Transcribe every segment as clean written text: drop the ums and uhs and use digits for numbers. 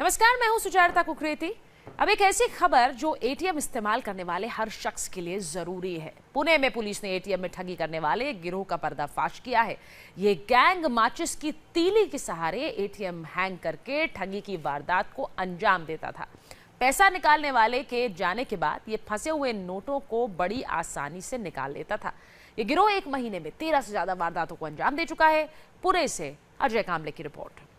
नमस्कार, मैं हूं सुचारिता कुकरेती। अब एक ऐसी खबर जो एटीएम इस्तेमाल करने वाले हर शख्स के लिए जरूरी है। पुणे में पुलिस ने एटीएम में ठगी करने वाले एक गिरोह का पर्दाफाश किया है। ये गैंग माचिस की तीली के सहारे एटीएम हैंग करके ठगी की वारदात को अंजाम देता था। पैसा निकालने वाले के जाने के बाद ये फंसे हुए नोटों को बड़ी आसानी से निकाल लेता था। ये गिरोह एक महीने में 13 से ज्यादा वारदातों को अंजाम दे चुका है। पुणे से अजय कामले की रिपोर्ट।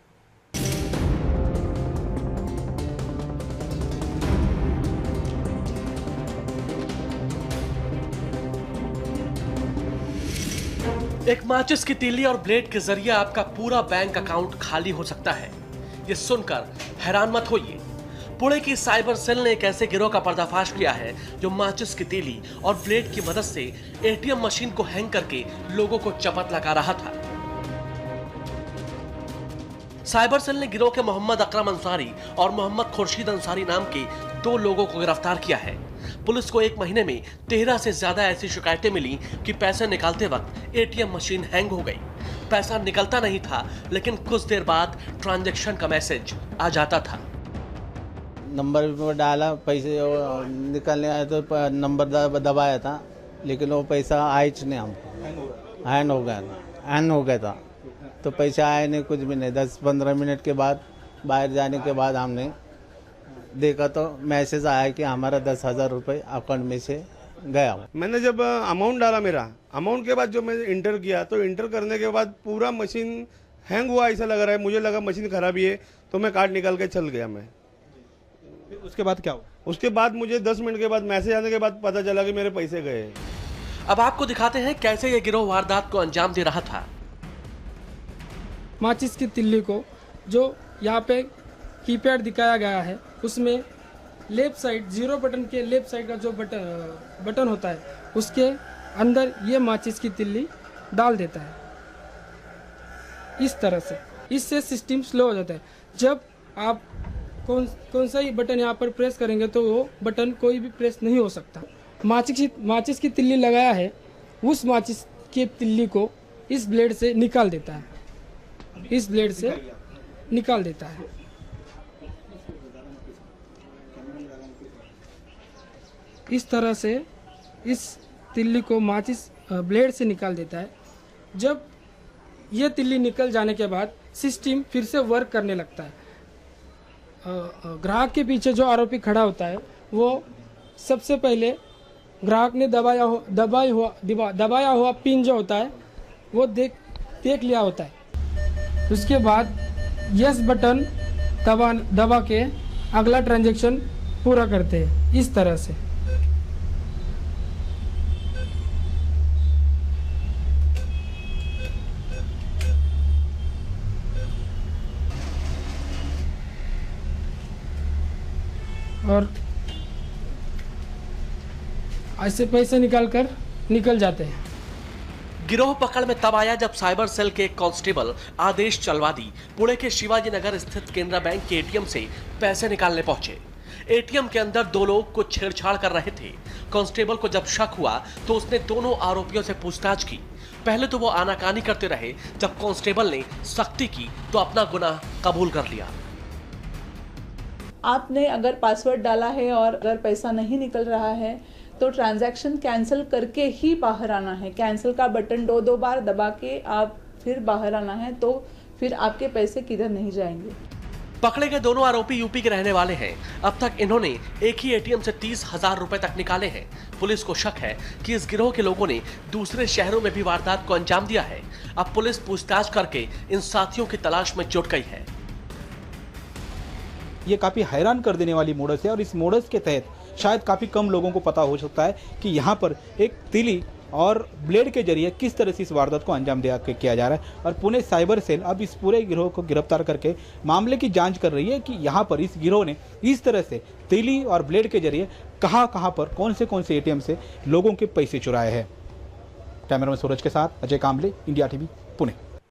एक माचिस की तीली और ब्लेड के जरिए आपका पूरा बैंक अकाउंट खाली हो सकता है। ये सुनकर हैरान मत होइए। पुणे की साइबर सेल ने एक ऐसे गिरोह का पर्दाफाश किया है जो माचिस की तीली और ब्लेड की मदद से एटीएम मशीन को हैंग करके लोगों को चपत लगा रहा था। साइबर सेल ने गिरोह के मोहम्मद अकरम अंसारी और मोहम्मद खुर्शीद अंसारी नाम के 2 लोगों को गिरफ्तार किया है। पुलिस को एक महीने में 13 से ज्यादा ऐसी शिकायतें मिली कि पैसे निकालते वक्त एटीएम मशीन हैंग हो गई। पैसा निकलता नहीं था, लेकिन कुछ देर बाद ट्रांजैक्शन का मैसेज आ जाता था। नंबर डाला, पैसे निकलने आए तो नंबर दबाया था, लेकिन वो पैसा आया नहीं हमको। हैंग हो गया था तो पैसा आया नहीं, कुछ भी नहीं। 10-15 मिनट के बाद बाहर जाने के बाद हमने देखा तो मैसेज आया कि हमारा 10,000 रुपये अकाउंट में से गया। मैंने जब अमाउंट डाला, मेरा अमाउंट के बाद जो मैं इंटर किया तो इंटर करने के बाद पूरा मशीन हैंग हुआ ऐसा लग रहा है। मुझे लगा मशीन खराब ही है तो मैं कार्ड निकाल के चल गया मैं। फिर उसके बाद क्या हुआ? उसके बाद मुझे 10 मिनट के बाद मैसेज आने के बाद पता चला कि मेरे पैसे गए। अब आपको दिखाते हैं कैसे ये गिरोह वारदात को अंजाम दे रहा था। माचिस की तिल्ली को जो यहाँ पे कीपैड दिखाया गया है, उसमें लेफ्ट साइड 0 बटन के लेफ्ट साइड का जो बटन होता है, उसके अंदर ये माचिस की तिल्ली डाल देता है इस तरह से। इससे सिस्टम स्लो हो जाता है। जब आप कौन सा ही बटन यहाँ पर प्रेस करेंगे तो वो बटन कोई भी प्रेस नहीं हो सकता। माचिस की तिल्ली लगाया है, उस माचिस की तिल्ली को इस ब्लेड से निकाल देता है, इस ब्लेड से निकाल देता है। इस तरह से इस तिल्ली को माचिस ब्लेड से निकाल देता है। जब यह तिल्ली निकल जाने के बाद सिस्टम फिर से वर्क करने लगता है। ग्राहक के पीछे जो आरोपी खड़ा होता है, वो सबसे पहले ग्राहक ने दबाया हुआ पिन जो होता है वो देख लिया होता है। उसके बाद यस बटन दबा के अगला ट्रांजैक्शन पूरा करते हैं इस तरह से। और ऐसे पैसे निकल जाते हैं। गिरोह पकड़ में तब आया जब साइबर सेल के एक कांस्टेबल आदेश चलवादी पुणे के शिवाजी नगर स्थित केनरा बैंक के एटीएम से पैसे निकालने पहुंचे। एटीएम के अंदर 2 लोग कुछ छेड़छाड़ कर रहे थे। कांस्टेबल को जब शक हुआ तो उसने दोनों आरोपियों से पूछताछ की। पहले तो वो आनाकानी करते रहे। जब कांस्टेबल ने सख्ती की तो अपना गुनाह कबूल कर लिया। आपने अगर पासवर्ड डाला है और अगर पैसा नहीं निकल रहा है तो ट्रांजैक्शन कैंसिल करके ही बाहर आना है। कैंसिल का बटन 2 बार दबा के आप फिर बाहर आना है, तो फिर आपके पैसे किधर नहीं जाएंगे। पकड़े गए दोनों आरोपी यूपी के रहने वाले हैं। अब तक इन्होंने एक ही एटीएम से 30,000 रुपए तक निकाले हैं। पुलिस को शक है कि इस गिरोह के लोगों ने दूसरे शहरों में भी वारदात को अंजाम दिया है। अब पुलिस पूछताछ करके इन साथियों की तलाश में जुट गई है। ये काफ़ी हैरान कर देने वाली मोडस है और इस मोडस के तहत शायद काफ़ी कम लोगों को पता हो सकता है कि यहाँ पर एक तीली और ब्लेड के जरिए किस तरह से इस वारदात को अंजाम किया जा रहा है। और पुणे साइबर सेल अब इस पूरे गिरोह को गिरफ्तार करके मामले की जांच कर रही है कि यहाँ पर इस गिरोह ने इस तरह से तीली और ब्लेड के जरिए कहाँ पर कौन से एटीएम से लोगों के पैसे चुराए हैं। कैमरामैन सूरज के साथ अजय कामले, इंडिया टीवी, पुणे।